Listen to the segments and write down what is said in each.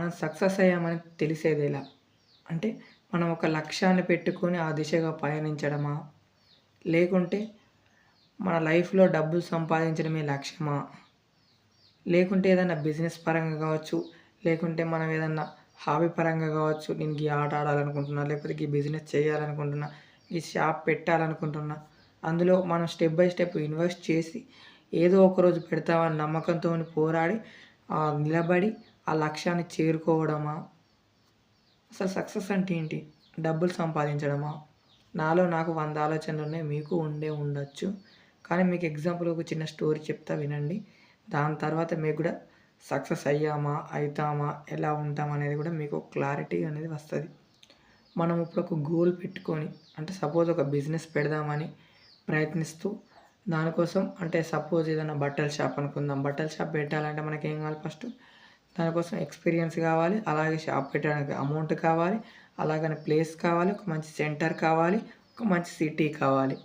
మనం సక్సెస్ అయ్యామని తెలిసేది ఎలా? అంటే మనం ఒక లక్ష్యాన్ని పెట్టుకొని ఆ దిశగా పయనించడమా? లేకుంటే మన లైఫ్‌లో డబ్బులు సంపాదించడమే లక్ష్యమా? లేకుంటే ఏదైనా బిజినెస్ పరంగా కావచ్చు, లేకుంటే మనం ఏదన్నా హాబీ పరంగా కావచ్చు. నేను గీ ఆట ఆడాలనుకుంటున్నా, లేకపోతే గీ బిజినెస్ చేయాలనుకుంటున్నా, ఈ షాప్ పెట్టాలనుకుంటున్నా. అందులో మనం స్టెప్ బై స్టెప్ ఇన్వెస్ట్ చేసి ఏదో ఒకరోజు పెడతామని నమ్మకంతోని పోరాడి నిలబడి ఆ లక్ష్యాన్ని చేరుకోవడమా? అసలు సక్సెస్ అంటే ఏంటి? డబ్బులు సంపాదించడమా? నాలో నాకు 100 ఆలోచనలున్నాయి. మీకు ఉండే ఉండొచ్చు. కానీ మీకు ఎగ్జాంపుల్ ఒక చిన్న స్టోరీ చెప్తా వినండి. దాని తర్వాత మీకు గూడా సక్సెస్ అయ్యామా? అయితామా? ఎలా ఉంటాం అనేది గూడా మీకు క్లారిటీ అనేది వస్తది. మనం ఇప్పుడు ఒక గోల్ పెట్టుకొని అంటే సపోజ్ ఒక బిజినెస్ పెడదామని ప్రయత్నిస్తూ దానికోసం అంటే సపోజ్ ఏదైనా బట్టల షాప్ అనుకుందాం. బట్టల షాప్ పెట్టాలంటే మనకేం కావాలి ఫస్టు? దానికోసం ఎక్స్‌పీరియన్స్ కావాలి. అలాగే షాప్ పెట్టడానికి అమౌంట్ కావాలి. అలాగనే ప్లేస్ కావాలి. ఒక మంచి సెంటర్ కావాలి. ఒక మంచి సిటీ కావాలి.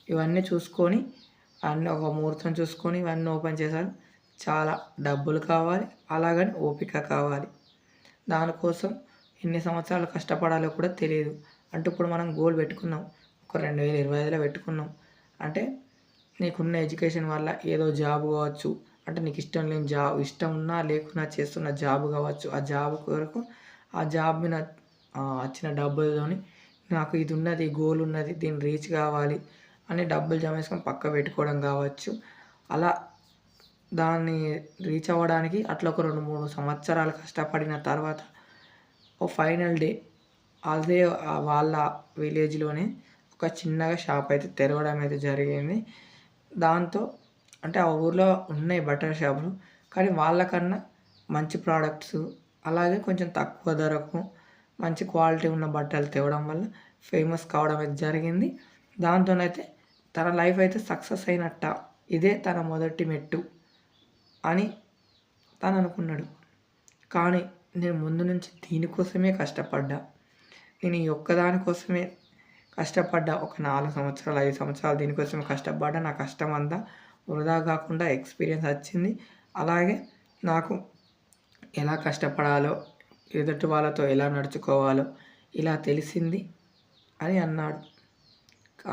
ఇవన్నీ చూసుకొని అన్నీ ఒక ముహూర్తం చూసుకొని ఇవన్నీ ఓపెన్ చేశారు. చాలా డబ్బులు కావాలి. అలాగని ఓపిక కావాలి. దానికోసం ఎన్ని సంవత్సరాలు కష్టపడాలో కూడా తెలీదు. అంటే ఇప్పుడు మనం గోల్ పెట్టుకున్నాం. ఒక 2025లో పెట్టుకున్నాం. అంటే నీకున్న ఎడ్యుకేషన్ వల్ల ఏదో జాబ్ కావచ్చు. అంటే నీకు ఇష్టం లేని జాబ్ ఇష్టం ఉన్నా లేకున్నా చేస్తున్న జాబ్ కావచ్చు. ఆ జాబ్ కొరకు ఆ జాబ్ మీద వచ్చిన డబ్బులతోని నాకు ఇది ఉన్నది, గోల్ ఉన్నది, దీన్ని రీచ్ కావాలి అని డబ్బులు జమ చేసుకొని పక్కకు పెట్టుకోవడం కావచ్చు. అలా దాన్ని రీచ్ అవ్వడానికి అట్లా ఒక 2, 3 సంవత్సరాలు కష్టపడిన తర్వాత ఓ ఫైనల్ డే అదే వాళ్ళ విలేజ్‌లోనే ఒక చిన్నగా షాప్ అయితే తెరవడం అయితే జరిగింది. దాంతో అంటే ఆ ఊర్లో ఉన్నాయి బట్టల షాపులు. కానీ వాళ్ళకన్నా మంచి ప్రొడక్ట్స్ అలాగే కొంచెం తక్కువ ధరకు మంచి క్వాలిటీ ఉన్న బట్టలు తేవడం వల్ల ఫేమస్ కావడం అయితే జరిగింది. దాంతోనైతే తన లైఫ్ అయితే సక్సెస్ అయినట్ట. ఇదే తన మొదటి మెట్టు అని తను అనుకున్నాడు. కానీ నేను ముందు నుంచి దీనికోసమే కష్టపడ్డా. నేను ఈ ఒక్కదాని కోసమే కష్టపడ్డా. ఒక 4 సంవత్సరాలు, 5 సంవత్సరాలు దీనికోసమే కష్టపడ్డా. నా కష్టం అంతా వృధా కాకుండా ఎక్స్‌పీరియన్స్ వచ్చింది. అలాగే నాకు ఎలా కష్టపడాలో, ఎదుటి వాళ్ళతో ఎలా నడుచుకోవాలో ఇలా తెలిసింది అని అన్నాడు.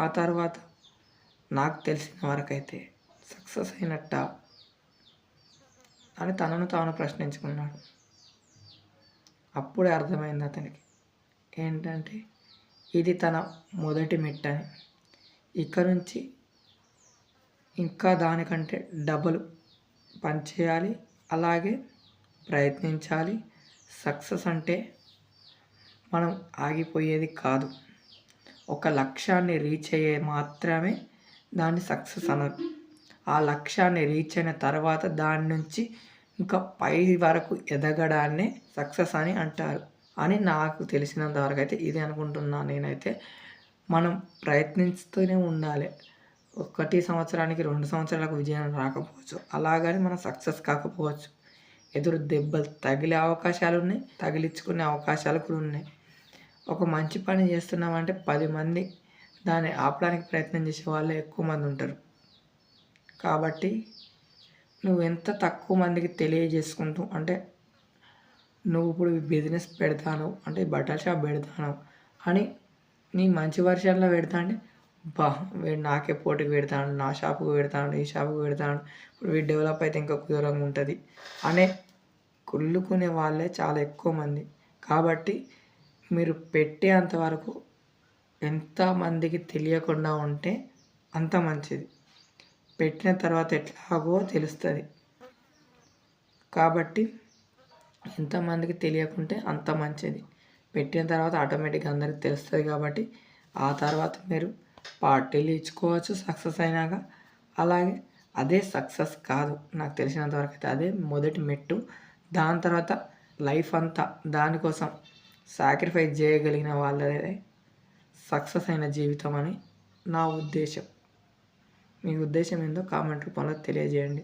ఆ తర్వాత నాకు తెలిసిన వరకైతే సక్సెస్ అయినట్టా అని తనను తాను ప్రశ్నించుకున్నాడు. అప్పుడే అర్థమైంది అతనికి. ఏంటంటే ఇది తన మొదటి మెట్టని. ఇక నుంచి ఇంకా దానికంటే డబల్ పని చేయాలి. అలాగే ప్రయత్నించాలి. సక్సెస్ అంటే మనం ఆగిపోయేది కాదు. ఒక లక్ష్యాన్ని రీచ్ అయ్యే మాత్రమే దాన్ని సక్సెస్ అనరు. ఆ లక్ష్యాన్ని రీచ్ అయిన తర్వాత దాని నుంచి ఇంకా పై వరకు ఎదగడాన్నే సక్సెస్ అని అంటారు అని నాకు తెలిసినంత వరకు అయితే ఇది అనుకుంటున్నాను నేనైతే. మనం ప్రయత్నిస్తూనే ఉండాలి. 1 సంవత్సరానికి 2 సంవత్సరాలకు విజయం రాకపోవచ్చు. అలాగని మనం సక్సెస్ కాకపోవచ్చు. ఎదురు దెబ్బలు తగిలే అవకాశాలు ఉన్నాయి. తగిలించుకునే అవకాశాలు కూడా ఉన్నాయి. ఒక మంచి పని చేస్తున్నామంటే 10 మంది దాన్ని ఆపడానికి ప్రయత్నం చేసే వాళ్ళే ఎక్కువ మంది ఉంటారు. కాబట్టి నువ్వు ఎంత తక్కువ మందికి తెలియజేసుకుంటూ అంటే నువ్వు ఇప్పుడు బిజినెస్ పెడతాను అంటే బట్టల షాప్ పెడతాను అని నీ మంచి వర్షన్లో పెడతా అంటే వీడు నాకే పోటీకి పెడతాడు, నా షాపుకు పెడతాడు, ఈ షాపుకు పెడతాడు, ఇప్పుడు వీడు డెవలప్ అయితే ఇంకా దూరంగా ఉంటుంది అనే కుళ్ళుకునే వాళ్ళే చాలా ఎక్కువ మంది. కాబట్టి మీరు పెట్టేంత వరకు ఎంతమందికి తెలియకుండా ఉంటే అంత మంచిది. పెట్టిన తర్వాత ఎట్లాగో తెలుస్తుంది. కాబట్టి ఎంతమందికి తెలియకుంటే అంత మంచిది. పెట్టిన తర్వాత ఆటోమేటిక్గా అందరికి తెలుస్తుంది. కాబట్టి ఆ తర్వాత మీరు పార్టీలు ఇచ్చుకోవచ్చు సక్సెస్ అయినాక. అలాగే అదే సక్సెస్ కాదు నాకు తెలిసినంతవరకు అయితే. అదే మొదటి మెట్టు. దాని తర్వాత లైఫ్ అంతా దానికోసం సాక్రిఫైస్ చేయగలిగిన వాళ్ళదే సక్సెస్ అయిన జీవితం అని నా ఉద్దేశం. మీ ఉద్దేశం ఏందో కామెంట్ రూపంలో తెలియజేయండి.